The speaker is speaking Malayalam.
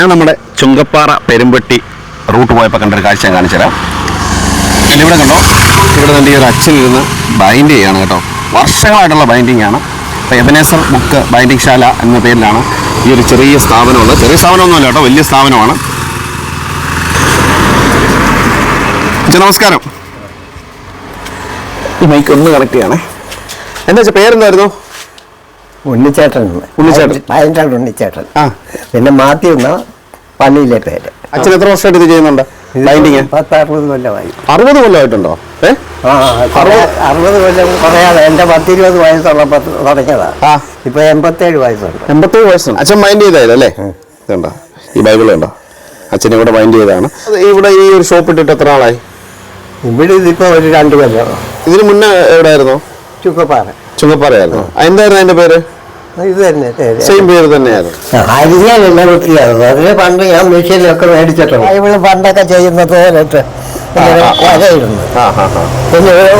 ഞാൻ നമ്മുടെ ചുങ്കപ്പാറ പെരുമ്പട്ടി റൂട്ട് പോയപ്പോൾ കണ്ടൊരു കാഴ്ച ഞാൻ കാണിച്ചു തരാം. പിന്നെ ഇവിടെ കണ്ടോ, ഇവിടെ തന്നെ ഈ ഒരു അച്ഛനിരുന്ന് ബൈൻഡ് ചെയ്യാണ് കേട്ടോ. വർഷങ്ങളായിട്ടുള്ള ബൈൻഡിങ് ആണ്. അപ്പോൾ എബനേസർ ബുക്ക് ബൈൻഡിങ് ശാല എന്ന പേരിലാണ് ഈ ഒരു ചെറിയ സ്ഥാപനമുള്ളത്. ചെറിയ സ്ഥാപനമൊന്നുമല്ല കേട്ടോ, വലിയ സ്ഥാപനമാണ്. നമസ്കാരം. ഈ മൈക്ക് ഒന്ന് കണക്ട് ചെയ്യണേ. എന്താ വെച്ചാൽ പേരെന്തായിരുന്നു? ഉണ്ണിച്ചേട്ടൻ. ഉണ്ണിച്ചേട്ടൻ. പിന്നെ മാത്യു എന്ന പള്ളിയിലെ പേര്. അച്ഛൻ എത്ര വർഷമായിട്ട് ഇത് ചെയ്യുന്നുണ്ട് ബൈൻഡിങ്? 10-60 കൊല്ലമായി. 60 കൊല്ലമായിട്ടുണ്ടോ? 60 കൊല്ലം പറയാതെ. എന്റെ 10-20 വയസ്സുള്ളപ്പോൾ തുടങ്ങിയതാ. ഇപ്പൊ 87 വയസ്സുണ്ട്. 87 വയസ്സുണ്ട്. അച്ഛൻ മൈൻഡ് ചെയ്തായതല്ലേ? ഇതുണ്ടോ, ഈ ബൈബിൾ ഉണ്ടോ? അച്ഛൻ ഇവിടെ മൈൻഡ് ചെയ്തതാണ്. ഇവിടെ ഈ ഒരു ഷോപ്പ് ഇട്ടിട്ട് എത്ര ആളായി? ഇവിടെ ഇതിപ്പോ ഒരു 2 കൊല്ലം. ഇതിന് മുന്നേ എവിടെയായിരുന്നു? ചുങ്കപ്പാറയായിരുന്നു. എന്തായിരുന്നു അതിന്റെ പേര്? ഇത് തന്നെ സെയിം പേര് തന്നെയായിരുന്നു. അരിഞ്ഞാലെല്ലാം വൃത്തിയായിരുന്നു. അതിന് പണ്ട് ഞാൻ മെഷീനിലൊക്കെ മേടിച്ചിട്ടുണ്ട്. ഇവള് പണ്ടൊക്കെ ചെയ്യുന്നത് പോലിട്ട് പിന്നെ ഓരോ